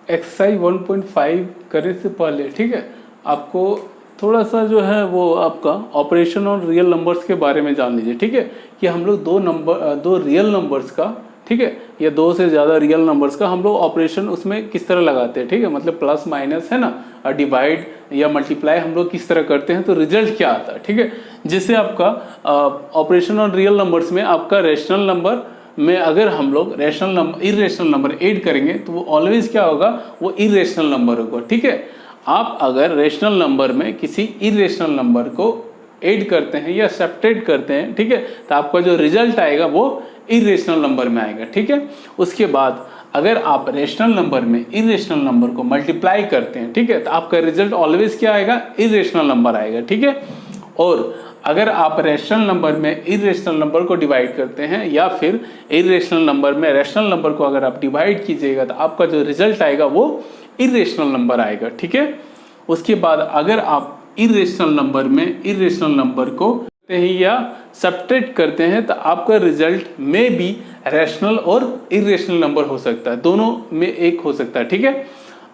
Exercise 1.5 करने से पहले, ठीक है, आपको थोड़ा सा जो है वो आपका ऑपरेशन और रियल नंबर्स के बारे में जान लीजिए, ठीक है, कि हम लोग दो रियल नंबर्स का, ठीक है, या दो से ज़्यादा रियल नंबर्स का हम लोग ऑपरेशन उसमें किस तरह लगाते हैं, ठीक है, मतलब प्लस माइनस है ना, और डिवाइड या मल्टीप्लाई हम लोग किस तरह करते हैं, तो रिजल्ट क्या आता है, ठीक है। जिससे आपका ऑपरेशन ऑन रियल नंबर्स में आपका रेशनल नंबर में अगर हम लोग rational number irrational number add करेंगे तो वो ऑलवेज क्या होगा, वो इरेशनल नंबर होगा, ठीक है। आप अगर रेशनल नंबर में किसी इरेशनल नंबर को ऐड करते हैं या सब्ट्रैक्ट करते हैं, ठीक है, तो आपका जो रिजल्ट आएगा वो इरेशनल नंबर में आएगा, ठीक है। उसके बाद अगर आप रेशनल नंबर में इरेशनल नंबर को मल्टीप्लाई करते हैं, ठीक है, तो आपका रिजल्ट ऑलवेज क्या आएगा, इरेशनल नंबर आएगा, ठीक है। और अगर आप रेशनल नंबर में इरेशनल नंबर को डिवाइड करते हैं या फिर इरेशनल नंबर में रेशनल नंबर को अगर आप डिवाइड कीजिएगा तो आपका जो रिजल्ट आएगा वो इरेशनल नंबर आएगा, ठीक है। उसके बाद अगर आप इरेशनल नंबर में इरेशनल नंबर को या सब्ट्रैक्ट करते हैं तो आपका रिजल्ट में भी रैशनल और इरेशनल नंबर हो सकता है, दोनों में एक हो सकता है, ठीक है।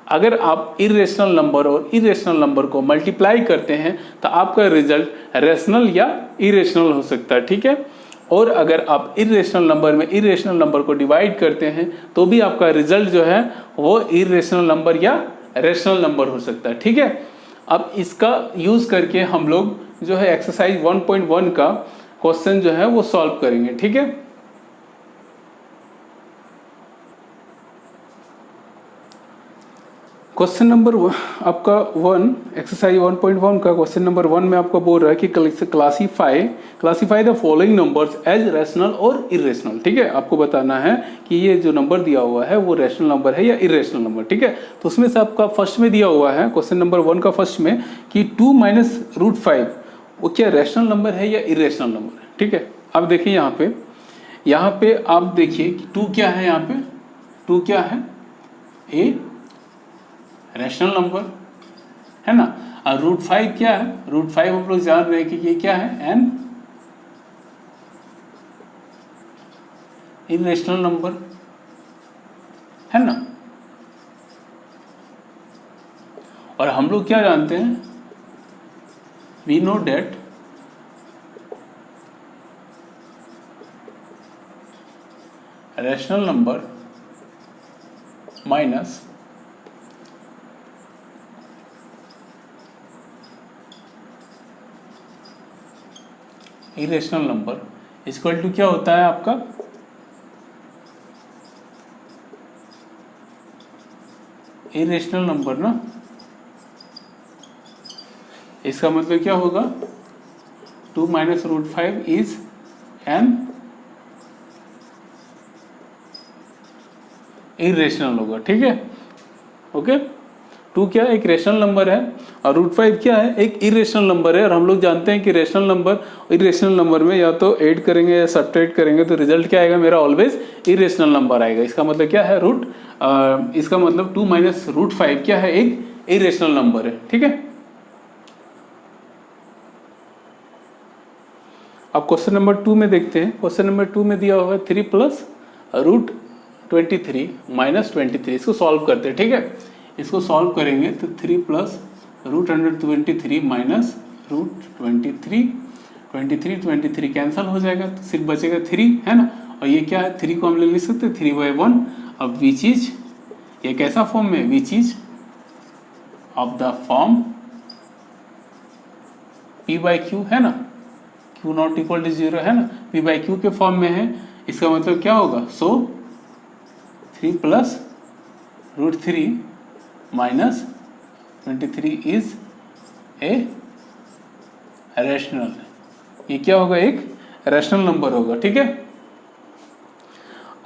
अगर आप इरेशनल नंबर और इरेशनल नंबर को मल्टीप्लाई करते हैं तो आपका रिजल्ट रैशनल या इरेशनल हो सकता है, ठीक है। और अगर आप इरेशनल नंबर में इरेशनल नंबर को डिवाइड करते हैं तो भी आपका रिजल्ट जो है वो इरेशनल नंबर या रैशनल नंबर हो सकता है, ठीक है। अब इसका यूज करके हम लोग जो है एक्सरसाइज 1.1 का क्वेश्चन जो है वो सॉल्व करेंगे, ठीक है। क्वेश्चन नंबर आपका 1 एक्सरसाइज 1.1 का क्वेश्चन नंबर 1 में आपको बोल रहा है कि classify the following numbers as rational और इरेशनल, ठीक है। आपको बताना है कि ये जो नंबर दिया हुआ है वो रैशनल नंबर है या इरेशनल नंबर, ठीक है। तो उसमें से आपका फर्स्ट में दिया हुआ है क्वेश्चन नंबर 1 का फर्स्ट में कि 2 - √5 वो क्या रैशनल नंबर है या इरेशनल नंबर है, ठीक है। अब देखिए यहाँ पे आप देखिए कि 2 क्या है, यहाँ पे 2 क्या है, ए रैशनल नंबर है ना, और √5 क्या है, √5 हम लोग जान रहे हैं कि ये क्या है, एन इरेशनल नंबर है ना। और हम लोग क्या जानते हैं, we know that rational number minus irrational number equal to क्या होता है आपका, इरेशनल नंबर ना। इसका मतलब क्या होगा, 2 - √5 इज एन इरेशनल होगा, ठीक है, ओके। 2 क्या है, एक रेशनल नंबर है और √5 क्या है, एक इरेशनल नंबर है। और हम लोग जानते हैं कि रेशनल नंबर इरेशनल नंबर में या तो ऐड करेंगे या सब्ट्रैक्ट करेंगे तो रिजल्ट क्या आएगा, मेरा ऑलवेज इरेशनल नंबर आएगा। इसका मतलब क्या है, इसका मतलब 2 - √5 क्या है, एक इरेशनल नंबर है, ठीक है। अब क्वेश्चन नंबर 2 में देखते हैं। क्वेश्चन नंबर 2 में दिया हुआ है 3 + √23 - 23। इसको सॉल्व करते हैं, ठीक है। इसको सॉल्व करेंगे तो 3 + √123 - √23, 23 कैंसिल हो जाएगा तो सिर्फ बचेगा 3 है ना। और ये क्या है, 3 को हम लिख सकते हैं 3/1। अब विच इज, ये कैसा फॉर्म में, which is of the form p/q है ना, q ≠ = 0 है ना, p/q के फॉर्म में है। इसका मतलब क्या होगा, सो 3 + √3 - 23 इज ए रैशनल, ये क्या होगा, एक रैशनल नंबर होगा, ठीक है।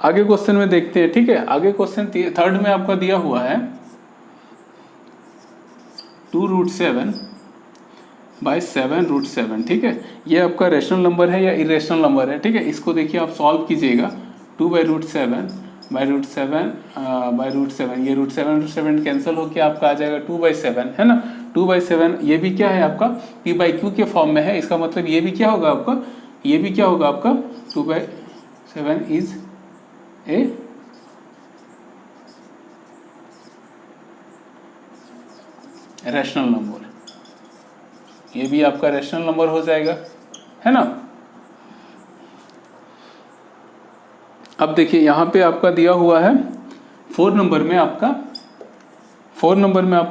आगे क्वेश्चन में देखते हैं, ठीक है। आगे क्वेश्चन 3rd में आपका दिया हुआ है 2√7 / 7√7, ठीक है। ये आपका रैशनल नंबर है या इरेशनल नंबर है, ठीक है। इसको देखिए आप सॉल्व कीजिएगा, 2/√7 ये √7 कैंसिल होकर आपका आ जाएगा 2/7 है ना। 2/7 ये भी क्या है आपका p/q के फॉर्म में है। इसका मतलब ये भी क्या होगा आपका, 2/7 इज ए रैशनल नंबर, ये भी आपका रैशनल नंबर हो जाएगा, है ना। अब देखिए यहाँ पे आपका दिया हुआ है 4 नंबर में आपका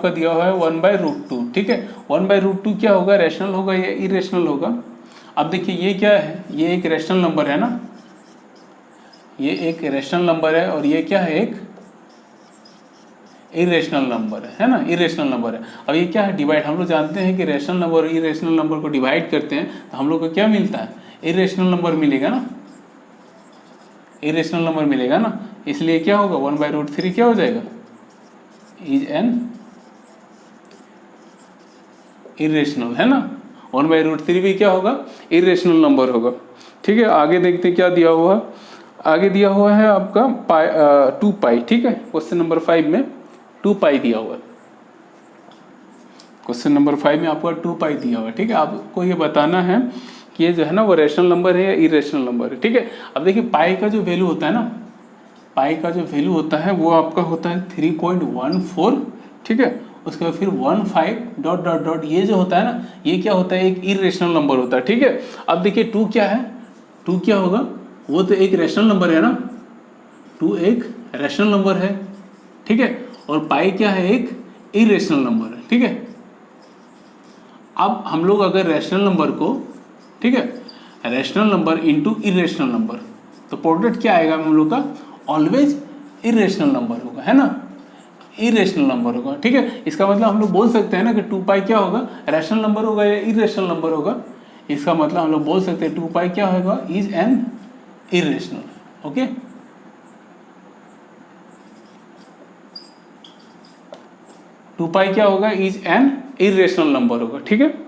दिया हुआ है 1/√2, ठीक है। 1/√2 क्या होगा, रैशनल होगा या इरेशनल होगा। अब देखिए ये क्या है, ये एक रैशनल नंबर है ना, ये एक रैशनल नंबर है और ये क्या है, एक इरेशनल नंबर है ना, इरेशनल नंबर है। अब ये क्या है, डिवाइड, हम लोग जानते हैं कि रैशनल नंबर और इरेशनल नंबर को डिवाइड करते हैं तो हम लोग को क्या मिलता है, इरेशनल नंबर मिलेगा ना, इरेशनल नंबर मिलेगा ना। इसलिए क्या होगा, 1/√3 क्या हो जाएगा, इज एन इरेशनल, है ना। 1/√3 भी क्या होगा, इरेशनल नंबर होगा, ठीक है। आगे देखते क्या दिया हुआ, आगे दिया हुआ है आपका 2 पाई, ठीक है। क्वेश्चन नंबर 5 में 2 पाई दिया हुआ है, क्वेश्चन नंबर 5 में आपका 2 पाई दिया हुआ है, ठीक है। आपको ये बताना है कि ये जो है ना वो रैशनल नंबर है या इरेशनल नंबर है, ठीक है। अब देखिए पाई का जो वैल्यू होता है ना, पाई का जो वैल्यू होता है वो आपका होता है 3.14, ठीक है। उसके बाद फिर 15 डॉट डॉट डॉट, ये जो होता है ना ये क्या होता है, एक इरेशनल नंबर होता है, ठीक है। अब देखिए 2 क्या है, 2 क्या होगा, वो तो एक रैशनल नंबर है ना, 2 एक रैशनल नंबर है, ठीक है। और पाई क्या है, एक इरेशनल नंबर है, ठीक है। अब हम लोग अगर रैशनल नंबर को, ठीक है, rational number into irrational number, तो प्रोडक्ट क्या आएगा हम लोग का, ऑलवेज इरेशनल नंबर होगा, है ना, इरेशनल नंबर होगा, ठीक है। इसका मतलब हम लोग बोल सकते हैं ना कि 2 पाई क्या होगा, रैशनल नंबर होगा या इरेशनल नंबर होगा। इसका मतलब हम लोग बोल सकते हैं 2 पाई क्या होगा, is an irrational, okay. Two pi क्या होगा, इज एन इरेशनल नंबर होगा, ठीक है।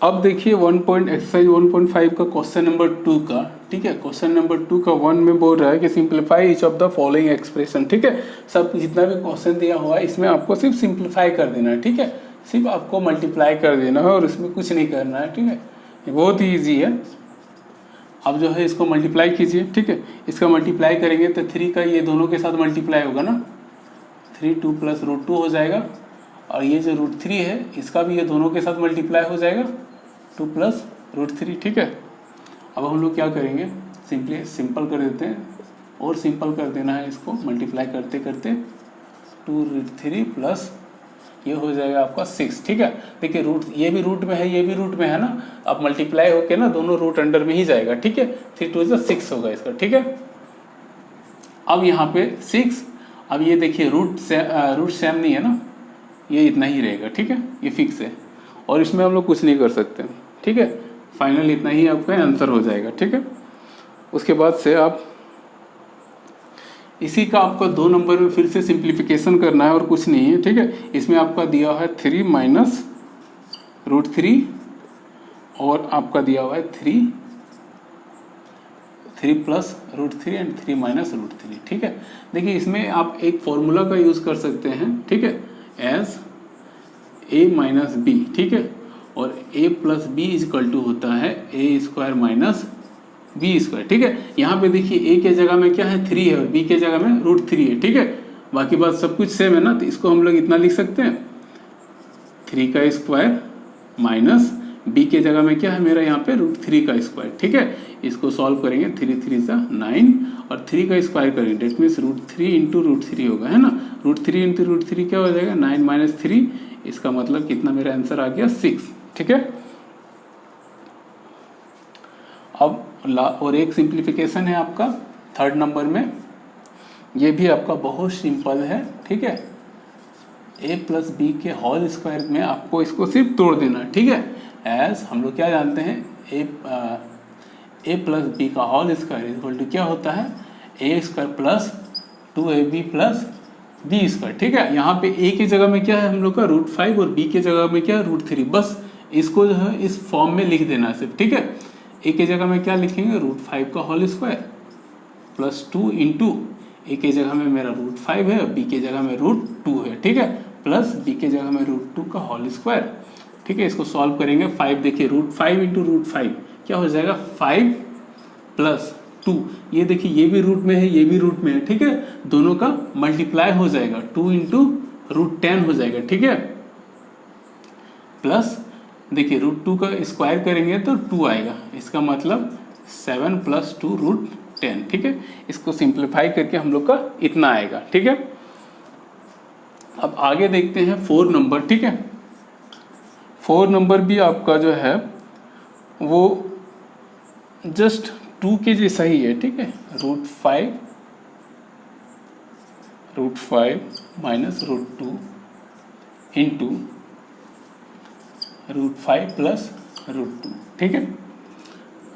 अब देखिए एक्सरसाइज 1.5 का क्वेश्चन नंबर 2 का, ठीक है। क्वेश्चन नंबर 2 का 1 में बोल रहा है कि simplify each of the following expression, ठीक है। सब जितना भी क्वेश्चन दिया हुआ है इसमें आपको सिर्फ सिंप्लीफाई कर देना है, ठीक है। सिर्फ आपको मल्टीप्लाई कर देना है और इसमें कुछ नहीं करना है, ठीक है। ये बहुत ही ईजी है। अब जो है इसको मल्टीप्लाई कीजिए, ठीक है। इसका मल्टीप्लाई करेंगे तो 3 का ये दोनों के साथ मल्टीप्लाई होगा ना, 3 2 प्लस √2 हो जाएगा। और ये जो √3 है इसका भी ये दोनों के साथ मल्टीप्लाई हो जाएगा, 2 प्लस √3, ठीक है। अब हम लोग क्या करेंगे, सिंपल कर देते हैं और सिंपल कर देना है इसको मल्टीप्लाई करते करते, 2√3 प्लस ये हो जाएगा आपका 6, ठीक है। देखिए रूट, ये भी रूट में है ये भी रूट में है ना, अब मल्टीप्लाई होके ना दोनों रूट अंडर में ही जाएगा, ठीक है। 3 2 6 होगा इसका, ठीक है। अब यहाँ पे 6, अब ये देखिए रूट सेम नहीं है ना, ये इतना ही रहेगा, ठीक है, ये फिक्स है और इसमें हम लोग कुछ नहीं कर सकते, ठीक है। फाइनल इतना ही आपका आंसर हो जाएगा, ठीक है। उसके बाद से आप इसी का आपका 2 नंबर में फिर से सिंप्लीफिकेशन करना है और कुछ नहीं है, ठीक है। इसमें आपका दिया हुआ है 3 माइनस √3 और आपका दिया हुआ है 3 प्लस √3 एंड 3 माइनस √3, ठीक है। देखिए इसमें आप एक फॉर्मूला का यूज़ कर सकते हैं, ठीक है, एज a माइनस बी, ठीक है। और a plus B equal to होता है a² माइनस b², ठीक है। यहाँ पे देखिए a के जगह में क्या है 3 है और b के जगह में √3 है, ठीक है। बाकी बात सब कुछ सेम है ना, तो इसको हम लोग इतना लिख सकते हैं 3 का स्क्वायर माइनस b के जगह में क्या है मेरा यहाँ पे √3 का स्क्वायर, ठीक है। इसको सॉल्व करेंगे, 3 3 सा 9 और 3 का स्क्वायर करेंगे, डेट मीन्स √3 इंटू √3 होगा, है ना। √3 इंटू √3 क्या हो जाएगा 9 माइनस 3, इसका मतलब कितना मेरा आंसर आ गया 6, ठीक है। अब और एक सिंप्लीफिकेशन है आपका 3rd नंबर में, ये भी आपका बहुत सिंपल है, ठीक है। a प्लस बी के होल स्क्वायर में आपको इसको सिर्फ तोड़ देना, ठीक है। एज हम लोग क्या जानते हैं a प्लस बी का होल स्क्वायर इक्वल टू क्या होता है a² plus 2ab plus b², ठीक है। यहाँ पे a की जगह में क्या है हम लोग का √5 और b की जगह में क्या है √3, बस इसको जो है इस फॉर्म में लिख देना सिर्फ, ठीक है। a की जगह में क्या लिखेंगे √5 का whole square plus 2 into a की जगह में मेरा √5 है और b की जगह में √2 है, ठीक है, प्लस b की जगह में √2 का होल स्क्वायर, ठीक है। इसको सॉल्व करेंगे 5, देखिए √5 इंटू √5 क्या हो जाएगा 5 प्लस 2, ये देखिए ये भी रूट में है ये भी रूट में है, ठीक है। दोनों का मल्टीप्लाई हो जाएगा 2 इंटू √10 हो जाएगा, ठीक है। प्लस देखिए √2 का स्क्वायर करेंगे तो 2 आएगा, इसका मतलब 7 प्लस 2 √10, ठीक है। इसको सिंप्लीफाई करके हम लोग का इतना आएगा, ठीक है। अब आगे देखते हैं 4 नंबर, ठीक है। 4 नंबर भी आपका जो है वो जस्ट 2 के जैसा ही है, ठीक है। √5 माइनस √2 इंटू √5 प्लस √2, ठीक है।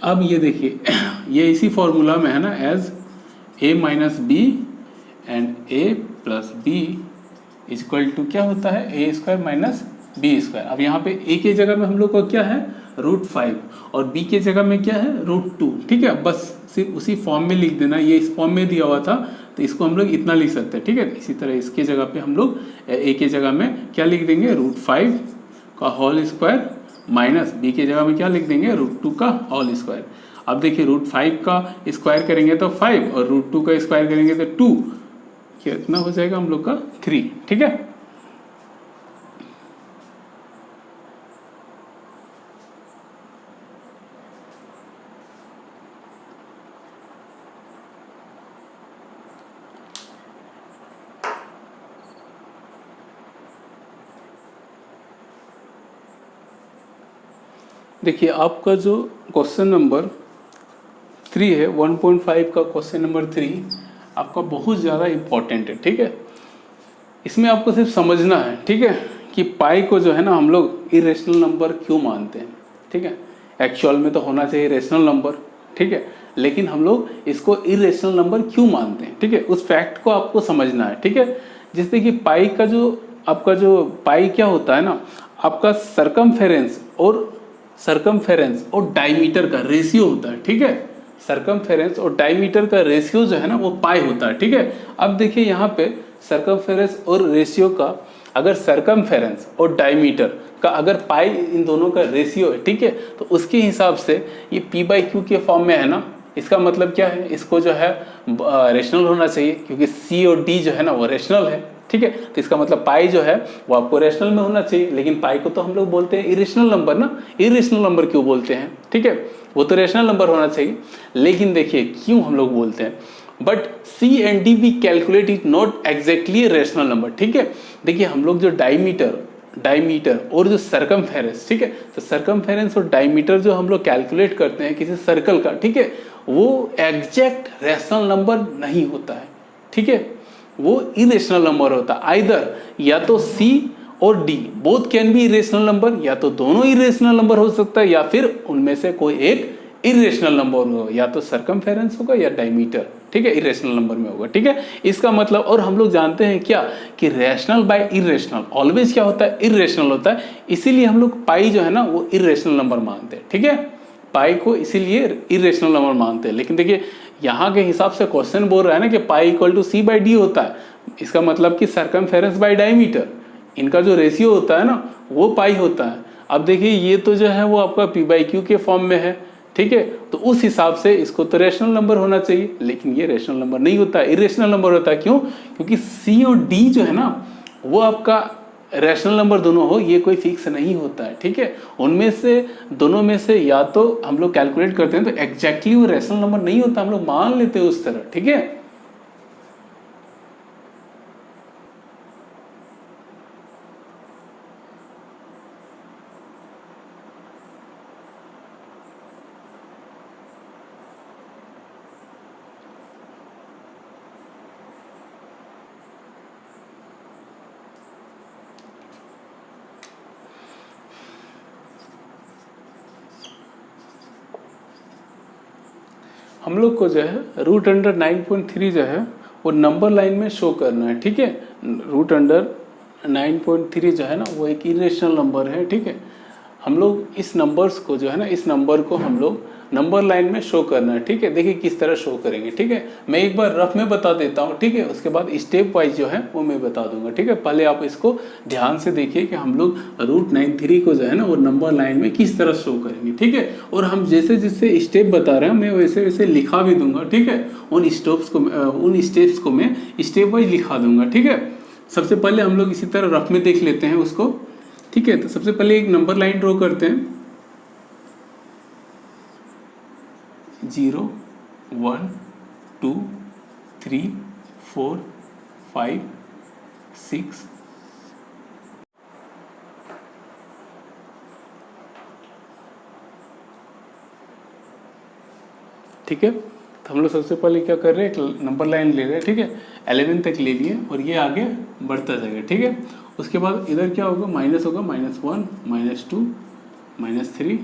अब ये देखिए ये इसी फॉर्मूला में है ना, as a minus B and a plus B equal to क्या होता है a² माइनस b²। अब यहाँ पे a के जगह में हम लोग का क्या है √5 और b के जगह में क्या है √2, ठीक है। बस सिर्फ उसी फॉर्म में लिख देना, ये इस फॉर्म में दिया हुआ था तो इसको हम लोग इतना लिख सकते हैं, ठीक है। इसी तरह इसके जगह पे हम लोग a के जगह में क्या लिख देंगे √5 का होल स्क्वायर माइनस b के जगह में क्या लिख देंगे √2 का होल स्क्वायर। अब देखिए √5 का स्क्वायर करेंगे तो 5 और √2 का स्क्वायर करेंगे तो 2, कितना हो जाएगा हम लोग का 3, ठीक है। देखिए आपका जो क्वेश्चन नंबर 3 है 1.5 का क्वेश्चन नंबर 3 आपका बहुत ज़्यादा इम्पोर्टेंट है, ठीक है। इसमें आपको सिर्फ समझना है, ठीक है, कि पाई को जो है ना हम लोग इरेशनल नंबर क्यों मानते हैं, ठीक है। एक्चुअल में तो होना चाहिए रेशनल नंबर, ठीक है, लेकिन हम लोग इसको इरेशनल नंबर क्यों मानते हैं, ठीक है। उस फैक्ट को आपको समझना है, ठीक है। जैसे कि पाई का जो आपका जो पाई क्या होता है ना, आपका सरकमफेरेंस और डायमीटर का रेशियो होता है, ठीक है। सरकमफेरेंस और डायमीटर का रेशियो जो है ना वो पाई होता है, ठीक है। अब देखिए यहाँ पे सरकमफेरेंस और रेशियो का, अगर सरकमफेरेंस और डायमीटर का अगर पाई इन दोनों का रेशियो है, ठीक है, तो उसके हिसाब से ये p/q के फॉर्म में है ना, इसका मतलब क्या है, इसको जो है रेशनल होना चाहिए क्योंकि c और d जो है ना वो रेशनल है, ठीक है। तो इसका मतलब पाई जो है वो आपको रेशनल में होना चाहिए, लेकिन पाई को तो हम लोग बोलते हैं इरेशनल नंबर ना। इरेशनल नंबर क्यों बोलते हैं, ठीक है, वो तो रेशनल नंबर होना चाहिए। लेकिन देखिए क्यों हम लोग बोलते हैं, but c and d we calculate is not exactly rational number, ठीक है। देखिए हम लोग जो डायमीटर और जो सरकमफेरेंस, ठीक है, तो सरकमफेरेंस और डायमीटर जो हम लोग कैलकुलेट करते हैं किसी सर्कल का, ठीक है, वो एग्जैक्ट रेशनल नंबर नहीं होता है, ठीक है, वो इरेशनल नंबर होता है। आइदर या तो c और d both can be irrational number, या तो दोनों इरेशनल नंबर हो सकता है, या फिर उनमें से कोई एक इरेशनल नंबर होगा, या तो सरकमफेरेंस होगा या डायमीटर, ठीक है, इरेशनल नंबर में होगा, ठीक है। इसका मतलब, और हम लोग जानते हैं क्या कि रैशनल बाय इरेशनल ऑलवेज क्या होता है, इरेशनल होता है। इसीलिए हम लोग पाई जो है ना वो इरेशनल नंबर मानते हैं, ठीक है, पाई को इसीलिए इरेशनल नंबर मानते हैं। लेकिन देखिए यहाँ के हिसाब से क्वेश्चन बोल रहा है ना कि पाई इक्वल टू c/d होता है, इसका मतलब कि सरकमफेरेंस बाय डायमीटर इनका जो रेशियो होता है ना वो पाई होता है। अब देखिए ये तो जो है वो आपका p/q के फॉर्म में है, ठीक है, तो उस हिसाब से इसको तो रेशनल नंबर होना चाहिए, लेकिन ये रेशनल नंबर नहीं होता, इरेशनल नंबर होता है। क्यों? क्योंकि c और d जो है ना वो आपका रैशनल नंबर दोनों हो, ये कोई फिक्स नहीं होता है, ठीक है। उनमें से दोनों में से या तो हम लोग कैलकुलेट करते हैं तो एग्जैक्टली वो रैशनल नंबर नहीं होता, हम लोग मान लेते हैं उस तरह, ठीक है। हम लोग को जो है √9.3 जो है वो नंबर लाइन में शो करना है, ठीक है। √9.3 जो है ना वो एक इरेशनल नंबर है, ठीक है। हम लोग इस नंबर्स को जो है ना, इस नंबर को हम लोग नंबर लाइन में शो करना है। ठीक है, देखिए किस तरह शो करेंगे। ठीक है, मैं एक बार रफ में बता देता हूँ। ठीक है, उसके बाद स्टेप वाइज जो है वो मैं बता दूंगा। ठीक है, पहले आप इसको ध्यान से देखिए कि हम लोग √93 को जो है ना वो नंबर लाइन में किस तरह शो करेंगे। ठीक है, और हम जैसे जैसे स्टेप बता रहे हैं मैं वैसे वैसे लिखा भी दूंगा। ठीक है, उन स्टेप्स को मैं स्टेप वाइज लिखा दूंगा। ठीक है, सबसे पहले हम लोग इसी तरह रफ में देख लेते हैं उसको। ठीक है, तो सबसे पहले एक नंबर लाइन ड्रॉ करते हैं। 0 1 2 3 4 5 6 ठीक है, तो हम लोग सबसे पहले क्या कर रहे हैं, एक नंबर लाइन ले रहे हैं। ठीक है, 11 तक ले लिए और ये आगे बढ़ता जाएगा। ठीक है, उसके बाद इधर क्या होगा, माइनस होगा, -1 -2 -3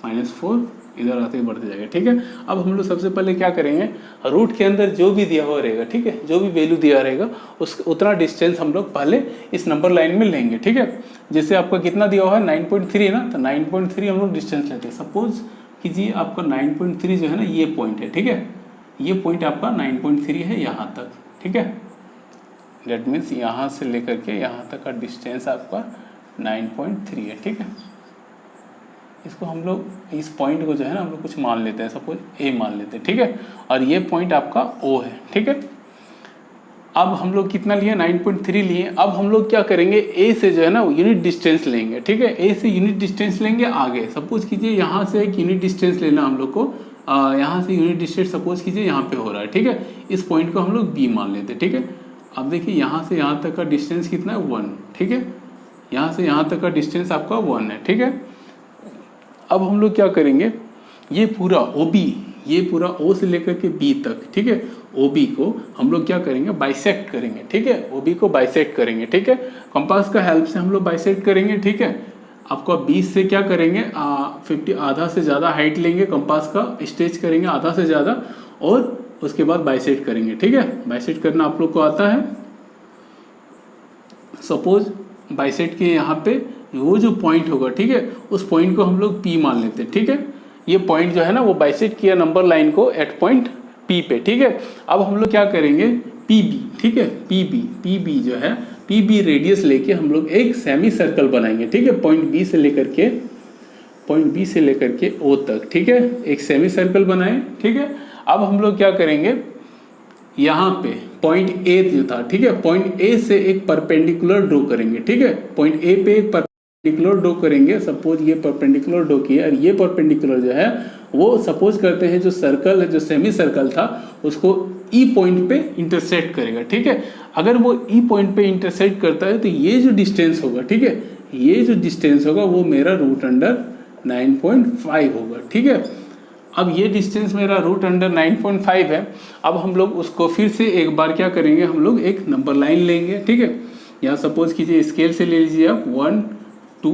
-4 इधर आते ही बढ़ते जाएगा। ठीक है, अब हम लोग सबसे पहले क्या करेंगे, रूट के अंदर जो भी दिया हुआ रहेगा, ठीक है, जो भी वैल्यू दिया रहेगा उस उतना डिस्टेंस हम लोग पहले इस नंबर लाइन में लेंगे। ठीक है, जैसे आपका कितना दिया हुआ है 9.3 ना, तो 9.3 हम लोग डिस्टेंस लेते हैं। सपोज कीजिए आपका 9.3 जो है ना ये पॉइंट है। ठीक है, ये पॉइंट आपका 9.3 है यहाँ तक। ठीक है, डेट मीन्स यहाँ से लेकर के यहाँ तक का डिस्टेंस आपका 9.3 है। ठीक है, इसको हम लोग इस पॉइंट को जो है ना हम लोग कुछ मान लेते हैं, सपोज ए मान लेते हैं। ठीक है, और ये पॉइंट आपका ओ है। ठीक है, अब हम लोग कितना लिए, 9.3 लिए। अब हम लोग क्या करेंगे, ए से जो है ना यूनिट डिस्टेंस लेंगे। ठीक है, ए से यूनिट डिस्टेंस लेंगे आगे। सपोज कीजिए यहाँ से एक यूनिट डिस्टेंस लेना हम लोग को, यहाँ से यूनिट डिस्टेंस सपोज कीजिए यहाँ पे हो रहा है। ठीक है, इस पॉइंट को हम लोग बी मान लेते हैं। ठीक है, अब देखिए यहाँ से यहाँ तक का डिस्टेंस कितना है, 1। ठीक है, यहाँ से यहाँ तक का डिस्टेंस आपका 1 है। ठीक है, अब हम लोग क्या करेंगे, ये पूरा OB, ये पूरा O से लेकर के B तक, ठीक है, OB को हम लोग क्या करेंगे, बाइसेक्ट करेंगे। ठीक है, OB को बाइसेक्ट करेंगे। ठीक है, कंपास का हेल्प से हम लोग बाइसेक्ट करेंगे। ठीक है, आपका 20 से क्या करेंगे, 50 आधा से ज़्यादा हाइट लेंगे, कंपास का स्ट्रेच करेंगे आधा से ज़्यादा और उसके बाद बाइसेक्ट करेंगे। ठीक है, बाइसेक्ट करना आप लोग को आता है। सपोज बाइसेक्ट के यहाँ पे वो जो पॉइंट होगा, ठीक है, उस पॉइंट को हम लोग P मान लेते हैं। ठीक है, ये पॉइंट जो है ना वो बाइसेक्ट किया नंबर लाइन को एट पॉइंट P पे। ठीक है, अब हम लोग क्या करेंगे, PB, ठीक है, PB जो है, PB रेडियस लेके हम लोग एक सेमी सर्कल बनाएंगे। ठीक है, पॉइंट B से लेकर के O तक। ठीक है, एक सेमी सर्कल बनाए। ठीक है, अब हम लोग क्या करेंगे, यहाँ पे पॉइंट A जो था, ठीक है, पॉइंट A से एक परपेंडिकुलर ड्रॉ करेंगे। ठीक है, पॉइंट A पे एक परपेंडिकुलर ड्रॉ करेंगे। सपोज ये परपेंडिकुलर ड्रॉ किया और ये परपेंडिकुलर जो है वो सपोज करते हैं जो सर्कल है, जो सेमी सर्कल था, उसको E पॉइंट पे इंटरसेक्ट करेगा। ठीक है, अगर वो E पॉइंट पे इंटरसेक्ट करता है तो ये जो डिस्टेंस होगा, ठीक है, ये जो डिस्टेंस होगा वो मेरा √9.5 होगा। ठीक है, अब ये डिस्टेंस मेरा √9.5 है। अब हम लोग उसको फिर से एक बार क्या करेंगे, हम लोग एक नंबर लाइन लेंगे। ठीक है, यहाँ सपोज कीजिए स्केल से ले लीजिए आप 1 2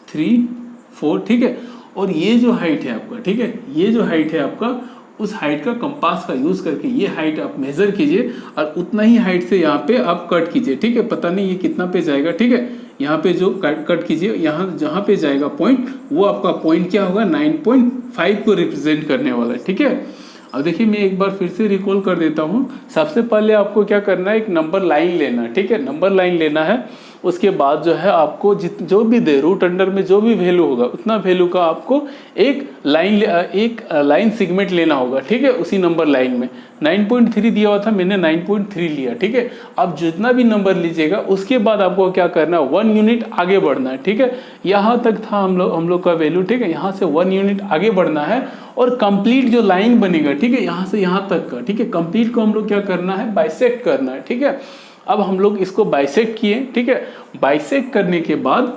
3 4। ठीक है, और ये जो हाइट है आपका, ठीक है, ये जो हाइट है आपका, उस हाइट का कंपास का यूज करके ये हाइट आप मेजर कीजिए और उतना ही हाइट से यहाँ पे आप कट कीजिए। ठीक है, पता नहीं ये कितना पे जाएगा। ठीक है, यहाँ पे जो कट कीजिए, यहाँ जहाँ पे जाएगा पॉइंट, वो आपका पॉइंट क्या होगा, 9.5 को रिप्रेजेंट करने वाला है। ठीक है, अब देखिए मैं एक बार फिर से रिकॉल कर देता हूँ। सबसे पहले आपको क्या करना है, एक नंबर लाइन लेना है। ठीक है, नंबर लाइन लेना है। उसके बाद जो है आपको जो भी दे रूट अंडर में जो भी वैल्यू होगा उतना वैल्यू का आपको एक लाइन सेगमेंट लेना होगा। ठीक है, उसी नंबर लाइन में 9.3 दिया हुआ था, मैंने 9.3 लिया। ठीक है, अब जितना भी नंबर लीजिएगा उसके बाद आपको क्या करना है, 1 यूनिट आगे बढ़ना है। ठीक है, यहाँ तक था हम लोग का वैल्यू। ठीक है, यहाँ से 1 यूनिट आगे बढ़ना है और कंप्लीट जो लाइन बनेगा, ठीक है, यहाँ से यहाँ तक का, ठीक है, कंप्लीट को हम लोग क्या करना है, बाइसेक्ट करना है। ठीक है, अब हम लोग इसको बाइसेक्ट किए। ठीक है, बाइसेक्ट करने के बाद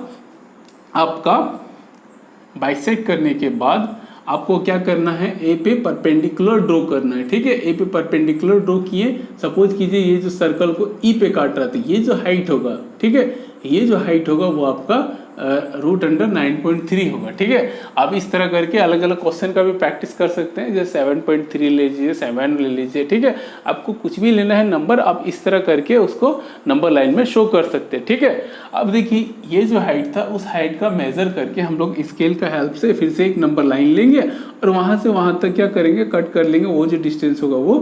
आपको क्या करना है, ए पे परपेंडिकुलर ड्रॉ करना है। ठीक है, ए पे परपेंडिकुलर ड्रॉ किए। सपोज कीजिए ये जो सर्कल को ई पे काट रहा था, ये जो हाइट होगा, ठीक है, ये जो हाइट होगा वो आपका रूट अंडर 9.3 होगा। ठीक है, आप इस तरह करके अलग अलग क्वेश्चन का भी प्रैक्टिस कर सकते हैं, जैसे 7.3 ले लीजिए, 7 ले लीजिए। ठीक है, आपको कुछ भी लेना है नंबर, आप इस तरह करके उसको नंबर लाइन में शो कर सकते हैं। ठीक है, अब देखिए ये जो हाइट था उस हाइट का मेजर करके हम लोग स्केल का हेल्प से फिर से एक नंबर लाइन लेंगे और वहाँ से वहाँ तक क्या करेंगे, कट कर लेंगे। वो जो डिस्टेंस होगा वो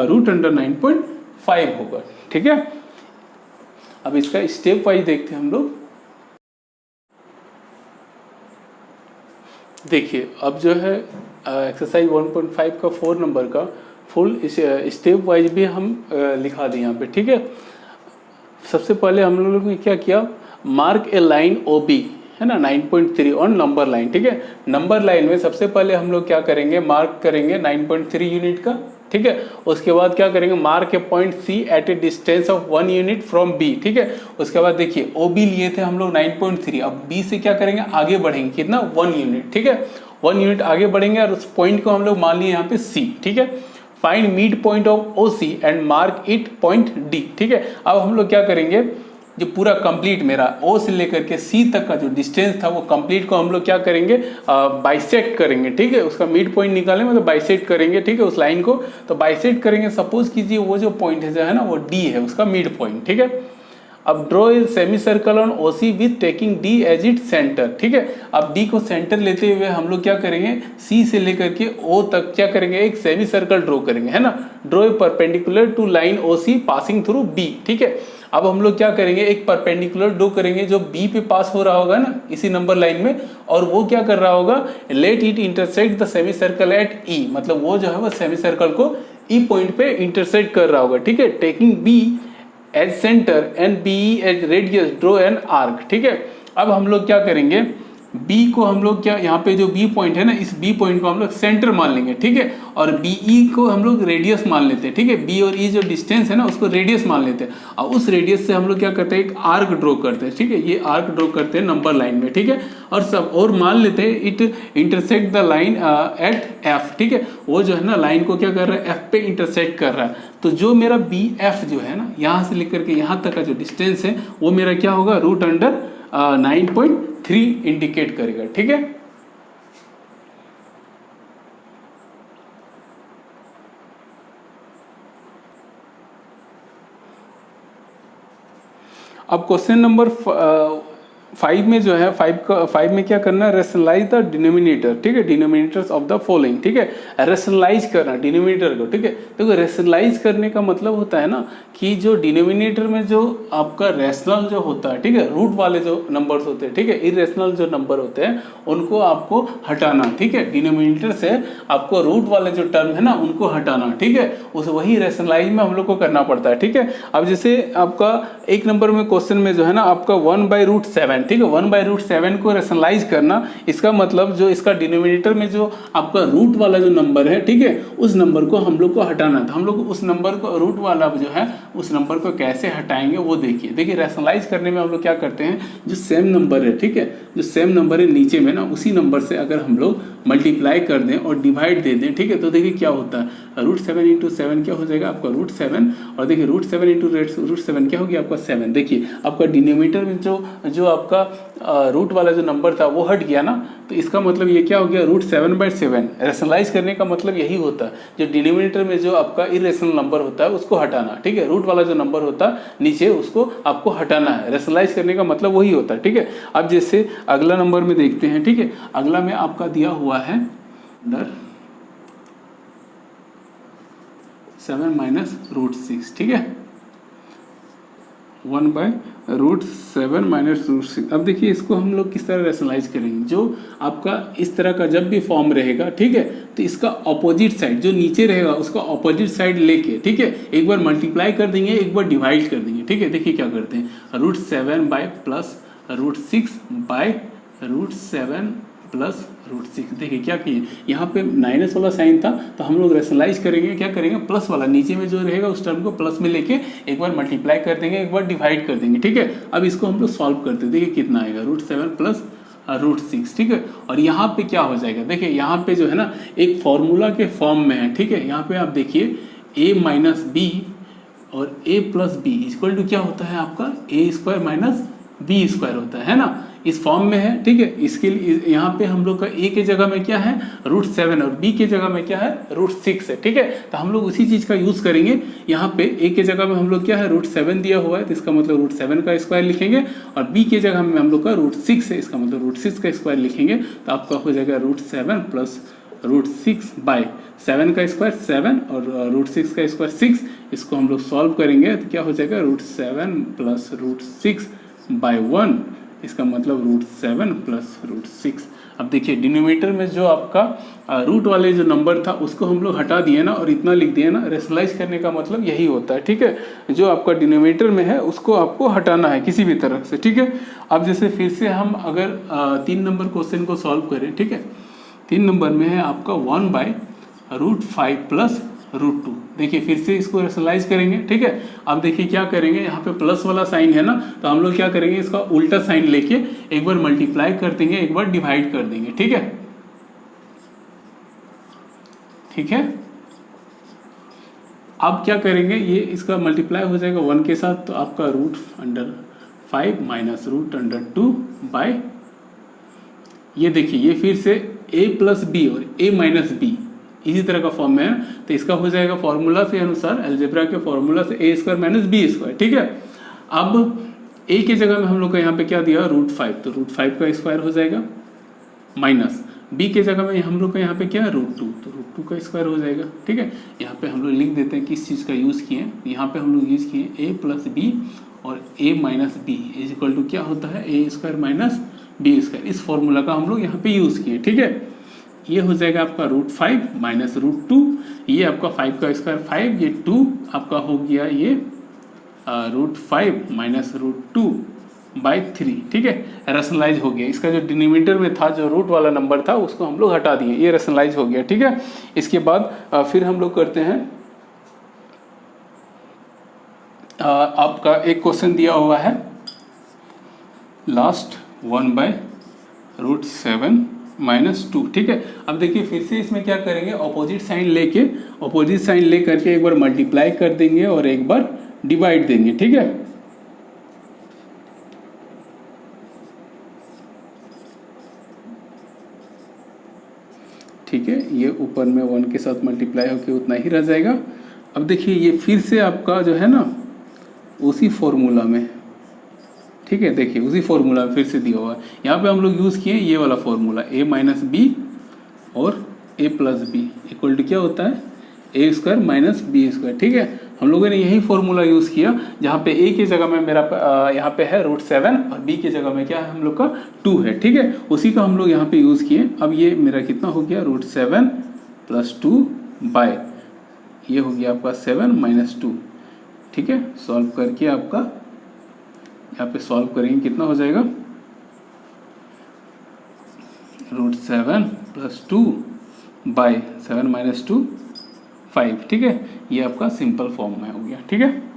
रूट अंडर 9.5 होगा। ठीक है, अब इसका स्टेप वाइज देखते हैं हम लोग। देखिए अब जो है एक्सरसाइज 1.5 का 4 नंबर का फुल स्टेप वाइज भी हम लिखा दें यहाँ पे। ठीक है, सबसे पहले हम लोगों ने क्या किया, मार्क ए लाइन ओ बी, है ना, 9.3 ऑन नंबर लाइन। ठीक है, नंबर लाइन में सबसे पहले हम लोग क्या करेंगे, मार्क करेंगे 9.3 यूनिट का। ठीक है, उसके बाद क्या करेंगे, mark a point C at a distance of 1 unit from B. ठीक है, उसके बाद देखिए ओ बी लिए थे हम लोग 9.3, अब बी से क्या करेंगे, आगे बढ़ेंगे, कितना, 1 यूनिट। ठीक है, 1 यूनिट आगे बढ़ेंगे और उस पॉइंट को हम लोग मान लिए यहाँ पे सी। ठीक है, find mid point of O C and mark it point D. ठीक है, अब हम लोग क्या करेंगे, जो पूरा कंप्लीट मेरा ओ से लेकर के सी तक का जो डिस्टेंस था वो कंप्लीट को हम लोग क्या करेंगे, बाइसेक्ट करेंगे। ठीक है, उसका मिड पॉइंट निकालेंगे, मतलब बाइसेक्ट करेंगे। ठीक है, उस लाइन को तो बाइसेक्ट करेंगे। सपोज कीजिए वो जो पॉइंट है जो है ना वो डी है, उसका मिड पॉइंट। ठीक है, अब draw a semi circle on O C with taking D as it centre. ठीक है, अब डी को सेंटर लेते हुए हम लोग क्या करेंगे, सी से लेकर के ओ तक क्या करेंगे, एक सेमी सर्कल ड्रॉ करेंगे, है ना। Draw a perpendicular to line O C passing through B. ठीक है, अब हम लोग क्या करेंगे, एक परपेंडिकुलर ड्रॉ करेंगे जो बी पे पास हो रहा होगा ना इसी नंबर लाइन में, और वो क्या कर रहा होगा, let it intersect the semi circle at E, मतलब वो जो है वो सेमी सर्कल को ई पॉइंट पे इंटरसेक्ट कर रहा होगा। ठीक है, taking B as centre and B as radius draw an arc. ठीक है, अब हम लोग क्या करेंगे, B को हम लोग क्या, यहाँ पे जो B पॉइंट है ना, इस B पॉइंट को हम लोग सेंटर मान लेंगे। ठीक है, और BE को हम लोग रेडियस मान लेते हैं। ठीक है, B और E जो डिस्टेंस है ना उसको रेडियस मान लेते हैं, और उस रेडियस से हम लोग क्या करते हैं, एक आर्क ड्रॉ करते हैं। ठीक है, ये आर्क ड्रॉ करते हैं नंबर लाइन में। ठीक है, और सब और मान लेते हैं it intersect the line at F। ठीक है, वो जो है ना लाइन को क्या कर रहा है, F पे इंटरसेक्ट कर रहा है। तो जो मेरा BF जो है ना, यहाँ से लेकर के यहाँ तक का जो डिस्टेंस है वो मेरा क्या होगा, रूट अंडर 9.3 इंडिकेट करेगा। ठीक है, अब क्वेश्चन नंबर 5 में जो है 5 में क्या करना है, रेशनलाइज द डिनोमिनेटर। ठीक है, डिनोमिनेटर्स ऑफ द फॉलोइंग। ठीक है, रेशनलाइज करना डिनोमिनेटर को। ठीक है, देखो रेशनलाइज करने का मतलब होता है ना कि जो डिनोमिनेटर में जो आपका रेशनल जो होता है, ठीक है, रूट वाले जो नंबर्स होते हैं, ठीक है, इरेशनल जो नंबर होते हैं उनको आपको हटाना। ठीक है, डिनोमिनेटर से आपको रूट वाले जो टर्म है ना उनको हटाना। ठीक है, उस वही रेशनलाइज में हम लोग को करना पड़ता है। ठीक है, अब जैसे आपका 1 नंबर में क्वेश्चन में जो है ना आपका 1/√7, ठीक है, 1/√7 को रेशनलाइज करना, इसका मतलब जो इसका डिनोमिनेटर में जो आपका रूट वाला जो नंबर है, ठीक है, उस नंबर को हम लोग को हटाना था। हम लोग उस नंबर को, रूट वाला जो है उस नंबर को कैसे हटाएंगे वो देखिए। देखिए रेशनलाइज करने में हम लोग क्या करते हैं, जो सेम नंबर है, ठीक है, जो सेम नंबर है नीचे में ना, उसी नंबर से अगर हम लोग मल्टीप्लाई कर दें और डिवाइड दे दें, ठीक है, तो देखिए क्या होता है, √7 × 7 क्या हो जाएगा आपका √7, और देखिए √7 × √7 क्या हो गया आपका 7। देखिए आपका डिनोमिनेटर में जो आपका रूट वाला जो नंबर था वो हट गया ना, तो इसका मतलब ये क्या हो गया, √7/7। रेशनलाइज करने का मतलब यही होता है, जो डिनोमिनेटर में जो आपका इरेशनल नंबर होता है उसको हटाना। ठीक है, रूट वाला जो नंबर होता है नीचे उसको आपको हटाना है। रेशनलाइज करने का मतलब वही होता है। ठीक है, अब जैसे अगला नंबर में देखते हैं। ठीक है, अगला में आपका दिया हुआ है 7 - √6। ठीक है, 1/√7 - √6। अब देखिए इसको हम लोग किस तरह रेशनलाइज करेंगे, जो आपका इस तरह का जब भी फॉर्म रहेगा, ठीक है, तो इसका ऑपोजिट साइड जो नीचे रहेगा उसका ऑपोजिट साइड लेके, ठीक है, एक बार मल्टीप्लाई कर देंगे, एक बार डिवाइड कर देंगे। ठीक है, देखिए क्या करते हैं, √7 प्लस √6 √7 प्लस √6। देखिए क्या किए, यहाँ पे माइनस वाला साइन था तो हम लोग रेशनलाइज करेंगे, क्या करेंगे, प्लस वाला नीचे में जो रहेगा उस टर्म को प्लस में लेके एक बार मल्टीप्लाई कर देंगे, एक बार डिवाइड कर देंगे। ठीक है, अब इसको हम लोग सॉल्व करते हैं। देखिए कितना आएगा, √7 प्लस √6। ठीक है, और यहाँ पे क्या हो जाएगा, देखिए यहाँ पे जो है ना एक फॉर्मूला के फॉर्म में है। ठीक है, यहाँ पे आप देखिए a - b और a + b इक्वल टू क्या होता है आपका a² - बी स्क्वायर होता है ना, इस फॉर्म में है, ठीक है। इसके लिए यहाँ पे हम लोग का ए के जगह में क्या है √7 और बी के जगह में क्या है √6 है, ठीक है। तो हम लोग उसी चीज़ का यूज़ करेंगे। यहाँ पे ए के जगह में हम लोग क्या है √7 दिया हुआ है, तो इसका मतलब √7 का स्क्वायर लिखेंगे, और बी के जगह में हम लोग का √6 है, इसका मतलब √6 का स्क्वायर लिखेंगे। तो आपका हो जाएगा √7 प्लस √6 बाय 7 का स्क्वायर 7 और √6 का स्क्वायर 6। इसको हम लोग सॉल्व करेंगे तो क्या हो जाएगा √7 प्लस √6 बाय 1, इसका मतलब √7 प्लस √6। अब देखिए डिनोमिनेटर में जो आपका रूट वाले जो नंबर था उसको हम लोग हटा दिए ना और इतना लिख दिए ना। रेशनलाइज करने का मतलब यही होता है, ठीक है। जो आपका डिनोमिनेटर में है उसको आपको हटाना है किसी भी तरह से, ठीक है। अब जैसे फिर से हम अगर 3 नंबर क्वेश्चन को सॉल्व करें, ठीक है। 3 नंबर में है आपका 1/√5 प्लस √2। देखिए फिर से इसको रेशनलाइज करेंगे, ठीक है। अब देखिए क्या करेंगे, यहाँ पे प्लस वाला साइन है ना, तो हम लोग क्या करेंगे इसका उल्टा साइन लेके एक बार मल्टीप्लाई कर देंगे, एक बार डिवाइड कर देंगे, ठीक है। ठीक है, अब क्या करेंगे, ये इसका मल्टीप्लाई हो जाएगा 1 के साथ, तो आपका √5 माइनस √2 बाय, ये देखिए ये फिर से a प्लस बी और a माइनस बी इसी तरह का फॉर्म में है, तो इसका हो जाएगा फॉर्मूला के अनुसार, अलजेब्रा के फॉर्मूला से a square minus B square, ठीक है। अब a के जगह में हम लोग का यहाँ पे क्या दिया √5, तो √5 का स्क्वायर हो जाएगा, माइनस b के जगह में हम लोग का यहाँ पे क्या है √2, तो √2 का स्क्वायर हो जाएगा, ठीक है। यहाँ पे हम लोग लिख देते हैं किस चीज़ का यूज़ किए, यहाँ पे हम लोग यूज़ किए a प्लस बी और a minus B is equal to क्या होता है a square minus B square. इस फॉर्मूला का हम लोग यहाँ पे यूज़ किए, ठीक है। ये हो जाएगा आपका √5 माइनस √2, ये आपका 5 का स्क्वायर 5, ये 2 आपका हो गया ये √5 माइनस √2 बाई 3, ठीक है। रेशनलाइज हो गया, इसका जो डिनोमिनेटर में था जो रूट वाला नंबर था उसको हम लोग हटा दिए, ये रेशनलाइज हो गया, ठीक है। इसके बाद फिर हम लोग करते हैं आपका एक क्वेश्चन दिया हुआ है लास्ट 1/√7 माइनस 2, ठीक है। अब देखिए फिर से इसमें क्या करेंगे, ऑपोजिट साइन ले करके एक बार मल्टीप्लाई कर देंगे और एक बार डिवाइड देंगे, ठीक है। ठीक है, ये ऊपर में 1 के साथ मल्टीप्लाई होकर उतना ही रह जाएगा। अब देखिए ये फिर से आपका जो है ना उसी फॉर्मूला में, ठीक है, देखिए उसी फॉर्मूला में फिर से दिया हुआ है। यहाँ पे हम लोग यूज़ किए ये वाला फॉर्मूला a माइनस बी और a plus B equal to क्या होता है a square minus B square, ठीक है। हम लोगों ने यही फॉर्मूला यूज़ किया, जहाँ पे a की जगह में मेरा यहाँ पे है √7 और b की जगह में क्या है हम लोग का 2 है, ठीक है। उसी का हम लोग यहाँ पे यूज़ किए। अब ये मेरा कितना हो गया √7 प्लस 2 बाय, ये हो गया आपका 7 माइनस 2, ठीक है। सॉल्व करके आपका यहाँ पे सॉल्व करेंगे कितना हो जाएगा √7 प्लस 2 बाय 7 माइनस 2 5, ठीक है। ये आपका सिंपल फॉर्म में हो गया, ठीक है।